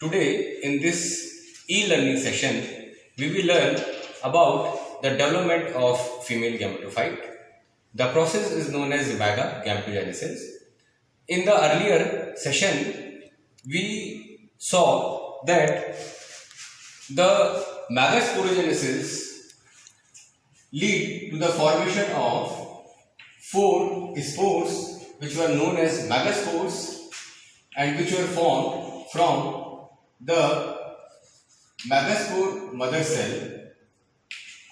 Today, in this e-learning session, we will learn about the development of female gametophyte. The process is known as gametogenesis. In the earlier session, we saw that the megasporogenesis lead to the formation of four spores which were known as megaspores and which were formed from the megaspore mother cell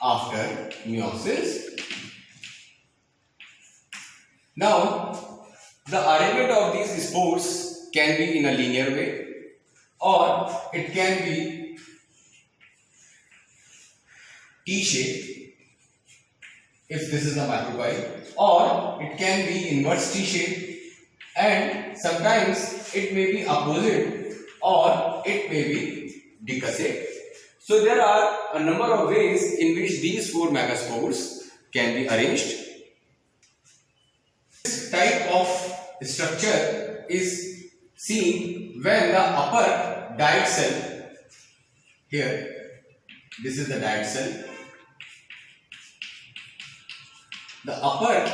after meiosis. Now, the arrangement of these spores can be in a linear way, or it can be T-shape if this is a microbiome, or it can be inverse T-shape, and sometimes it may be opposite or it may be decussate. So there are a number of ways in which these four megaspores can be arranged. This type of structure is seen when the upper diet cell, here this is the diet cell, the upper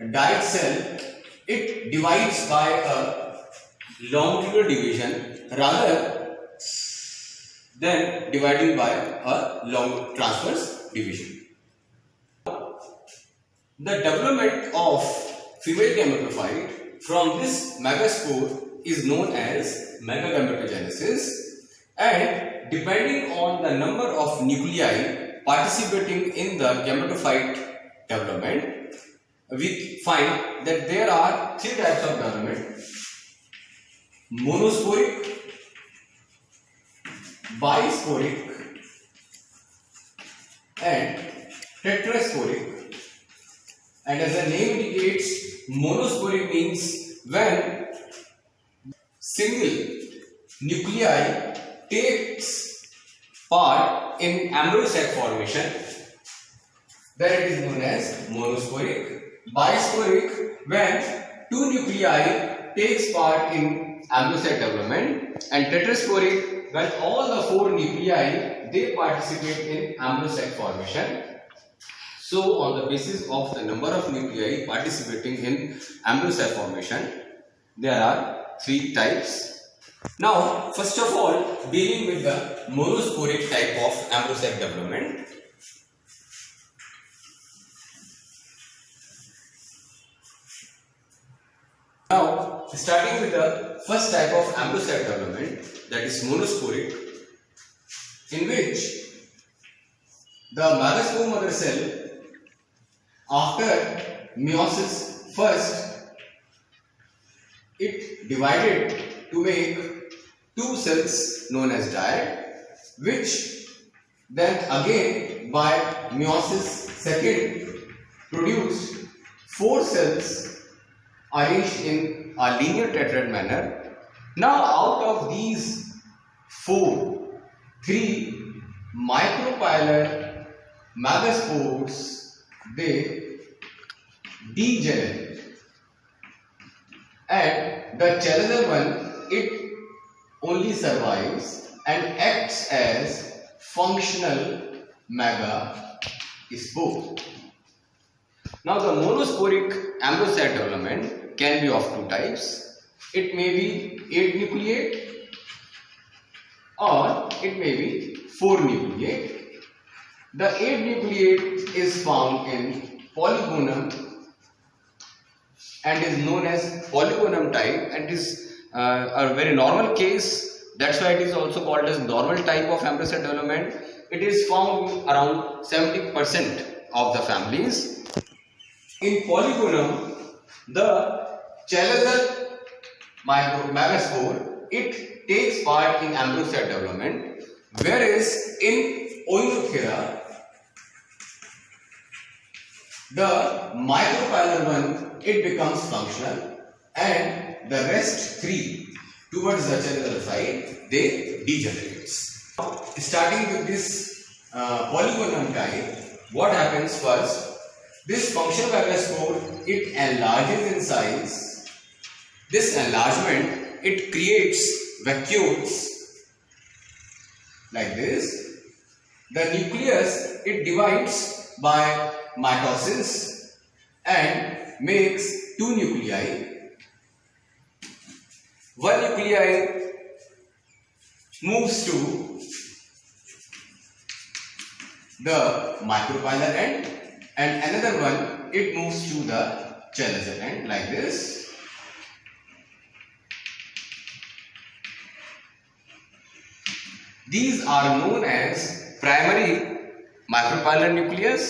diet cell, it divides by a longitudinal division rather than dividing by a long transverse division. The development of female gametophyte from this megaspore is known as megagametogenesis, and depending on the number of nuclei participating in the gametophyte development, we find that there are three types of development: monosporic, bisporic and tetrasporic. And as the name indicates, monosporic means when single nuclei takes part in embryo sac formation, then it is known as monosporic. Bisporic, when two nuclei takes part in embryo sac development, and tetrasporic, when all the four nuclei they participate in embryo sac formation. So on the basis of the number of nuclei participating in embryo sac formation, there are three types. Now, first of all, dealing with the monosporic type of embryo sac development. Now, starting with the first type of embryo sac development, that is monosporic, in which the megaspore mother cell, after meiosis first, it divided to make two cells known as dyad, which then again by meiosis second produced four cells arranged in a linear tetrad manner. Now out of these four, three micropylar megaspores, they degenerate, and the chalazer one, it only survives and acts as functional megaspore. Now the monosporic embryo sac development can be of two types. It may be 8 nucleate or it may be 4 nucleate. The 8 nucleate is found in Polygonum and is known as Polygonum type, and is a very normal case. That's why it is also called as normal type of embryo sac development. It is found around 70% of the families. In Polygonum, the chalazer megaspore, it takes part in embryo sac development, whereas in Oenothera, the micropylar one, it becomes functional, and the rest three towards the chalazer side, they degenerate. Starting with this Polygonum type, what happens first? This functional megaspore, it enlarges in size. This enlargement, it creates vacuoles like this. The nucleus, it divides by mitosis and makes two nuclei. One nuclei moves to the micropylar end and another one, it moves to the chelazal end like this. These are known as primary micropylar nucleus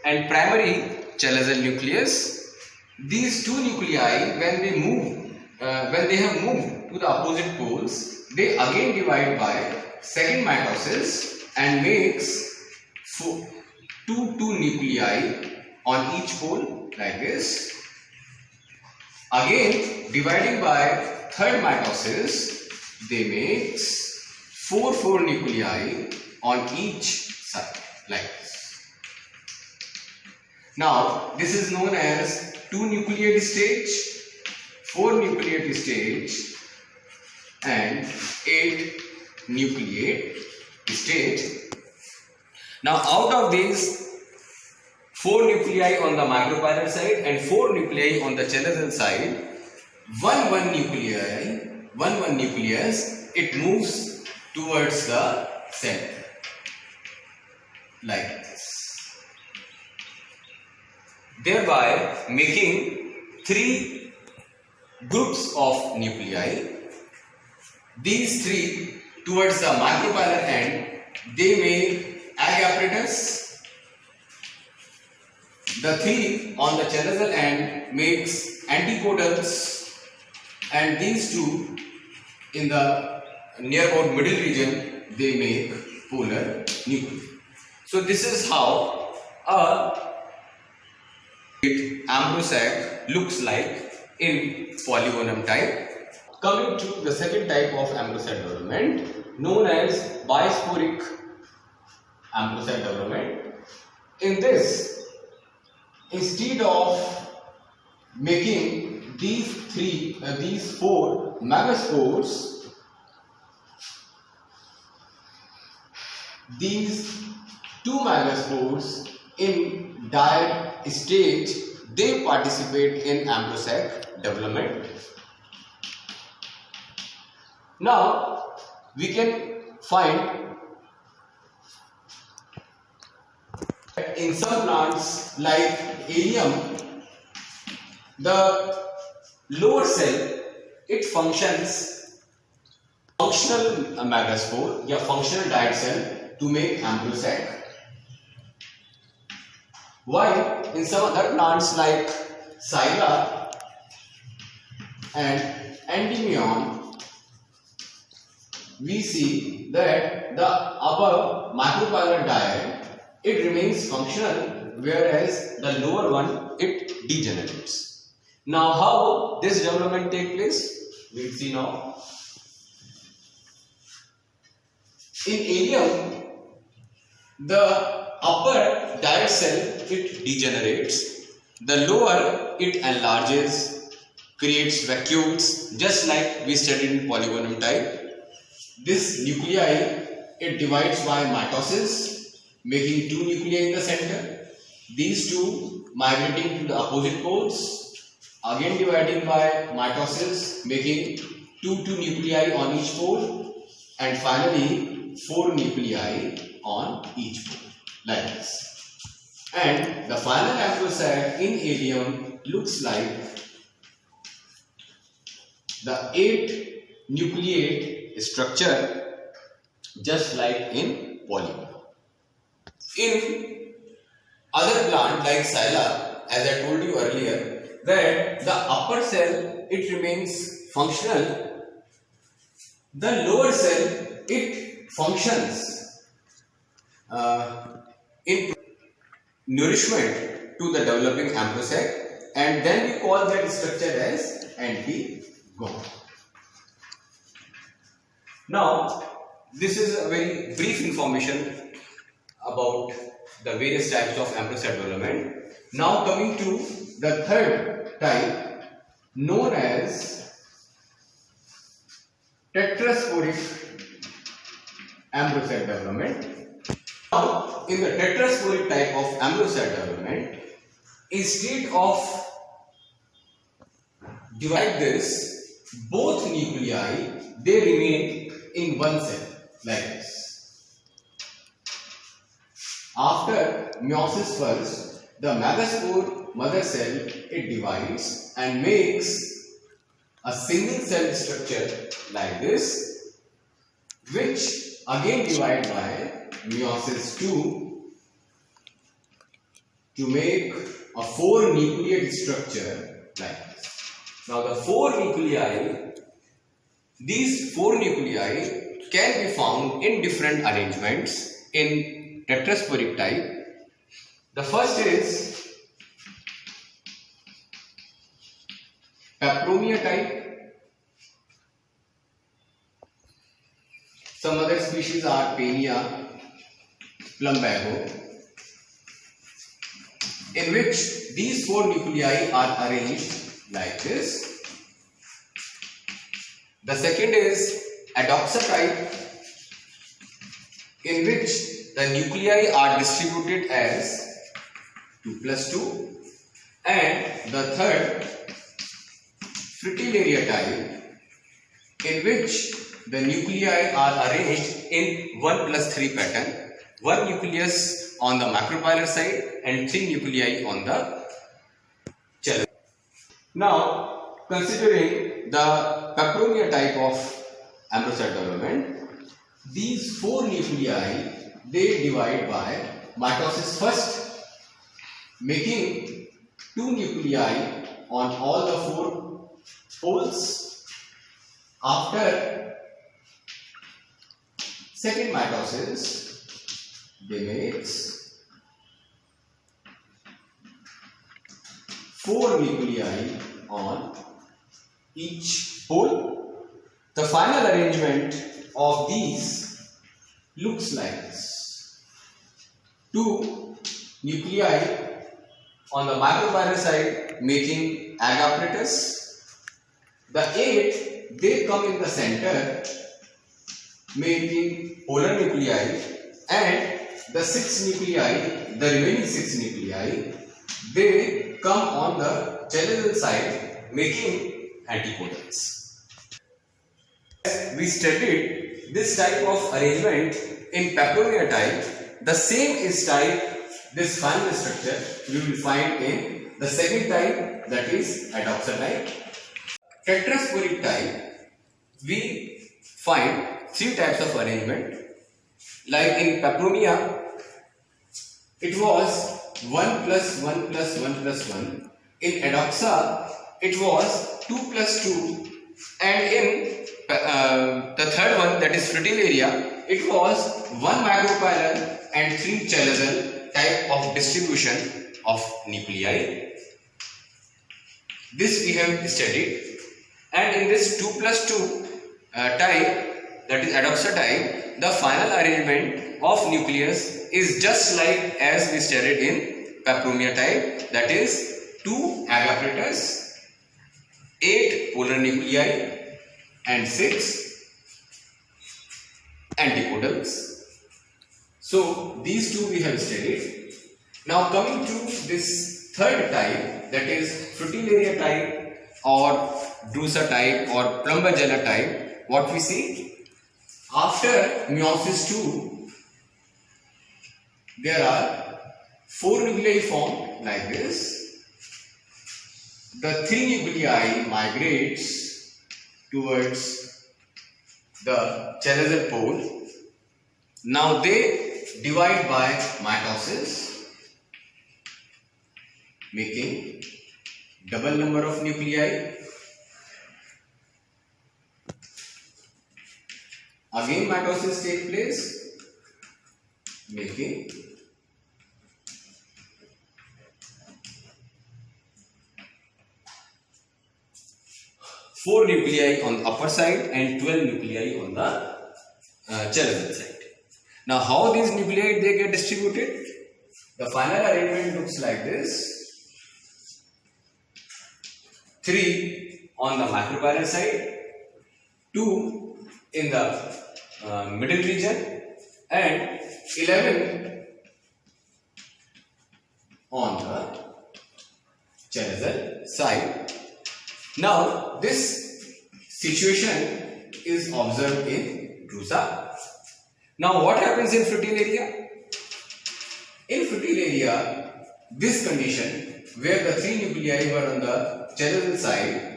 and primary chelazal nucleus. These two nuclei, when they have moved to the opposite poles, they again divide by second mitosis and makes two nuclei on each pole like this. Again, dividing by third mitosis, they make four nuclei on each side like this. Now, this is known as 2 nucleate stage, 4 nucleate stage and 8 nucleate stage. Now, out of these 4 nuclei on the micropylar side and 4 nuclei on the chelazal side, one nucleus, it moves towards the center like this, thereby making 3 groups of nuclei. These 3 towards the micropylar end, they make egg apparatus. The 3 on the chelazal end makes antipodals, and these 2 in the near about middle region, they make polar nuclei. So this is how a ambrosac looks like in polygonum type. Coming to the second type of ambrosac development, known as bisporic ambrosac development. In this, instead of making these 4 megaspores, these 2 megaspores in diet stage, they participate in ambrosac development. Now, we can find in some plants like allium, the lower cell, it functions functional megaspore or functional diet cell to make ambrosac. While in some other plants like Psylla and Endymion, we see that the above micropylar diet, it remains functional, whereas the lower one, it degenerates. Now, how this development takes place? We will see now. In allium, the upper diet cell, it degenerates, the lower, it enlarges, creates vacuoles, just like we studied in polygonum type. This nuclei, it divides by mitosis, making 2 nuclei in the center. These 2 migrating to the opposite poles, again dividing by mitosis, making 2 nuclei on each pole, and finally 4 nuclei on each pole, like this. And the final ambrosac in allium looks like the 8 nucleate structure, just like in polygon. In other plant like Psylla, as I told you earlier, that the upper cell, it remains functional, the lower cell, it functions in nourishment to the developing ambrosac, and then we call that structure as antigon. Now, this is a very brief information about the various types of ambrosac development. Now coming to the third type, known as tetrasporic ambrocyte development. Now, in the tetrasporic type of ambrocyte development, instead of divide this, both nuclei they remain in one cell like this. After meiosis first, the megaspore mother cell it divides and makes a single cell structure like this, which again divide by meiosis 2 to make a 4 nucleate structure like this. Now the 4 nuclei, these 4 nuclei can be found in different arrangements in tetrasporic type. The first is Peperomia type. Some other species are Penia, plumbago, in which these 4 nuclei are arranged like this. The second is Adoxa type, in which the nuclei are distributed as 2+2, and the third Fritillaria type, in which the nuclei are arranged in 1+3 pattern, 1 nucleus on the macropylar side and 3 nuclei on the chalice. Now, considering the Peperomia type of ambrocyte development, these 4 nuclei they divide by mitosis first, making 2 nuclei on all the 4 poles. After second mitosis, they make 4 nuclei on each pole. The final arrangement of these looks like this. 2 nuclei on the macropylar side making egg apparatus. The 8 they come in the center making polar nuclei, and the 6 nuclei, the remaining 6 nuclei, they come on the chalical side making antipodals. We studied this type of arrangement in Peperomia type. The same is type, this final structure we will find in the second type, that is Adoxa type. Tetrasporic type, we find 3 types of arrangement. Like in Peperomia, it was 1 plus 1 plus 1 plus 1. In Adoxa, it was 2 plus 2. And in the third one, that is Fritillaria, it was 1 macropylar and 3 chalical type of distribution of nuclei. This we have studied. And in this 2 plus 2 type, that is Adoxa type, the final arrangement of nucleus is just like as we studied in Peperomia type, that is 2 egg apparatus, 8 polar nuclei and 6 antipodals. So these 2 we have studied. Now coming to this third type, that is Fritillaria type or Drusa type or Plumbagella type, what we see? After meiosis 2, there are 4 nuclei formed like this. The 3 nuclei migrates towards the chalical pole. Now they divide by mitosis, making double number of nuclei. Again mitosis take place, making 4 nuclei on the upper side and 12 nuclei on the chalical side. Now how these nuclei they get distributed? The final arrangement looks like this. 3 on the macropylar side, 2 in the middle region and 11 on the Chalazar side. Now this situation is observed in Drusa. Now what happens in fertile area? In fertile area, this condition where the three nuclei were on the Chalazar side,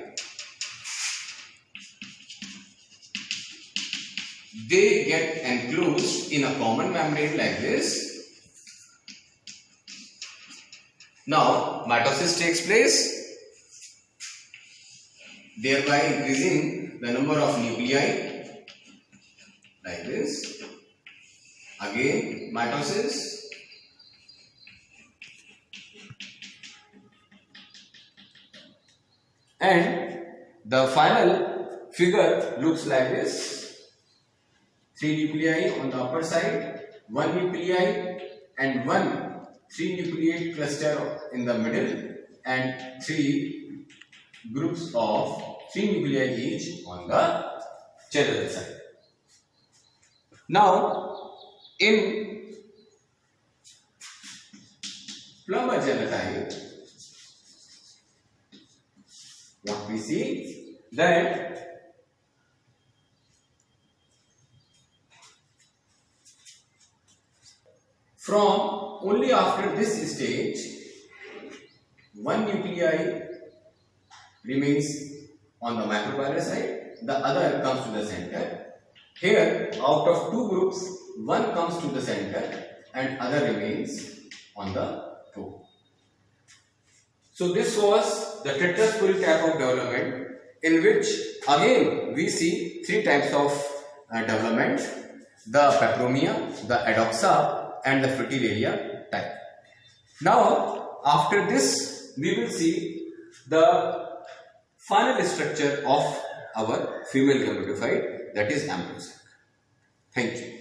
they get enclosed in a common membrane like this. Now mitosis takes place, thereby increasing the number of nuclei like this. Again mitosis, and the final figure looks like this. 3 nuclei on the upper side, 1 nuclei and 1 3 nucleate cluster in the middle, and 3 groups of 3 nuclei each on the Chalazar side. Now in plumber genotype, what we see that from only after this stage, 1 nuclei remains on the microbial side, the other comes to the center. Here, out of 2 groups, 1 comes to the center and other remains on the toe. So this was the tetrasporic type of development, in which again we see 3 types of development: the peperomia, the adoxa, and the fritillaria type. Now after this we will see the final structure of our female gametophyte, that is embryo sac. Thank you.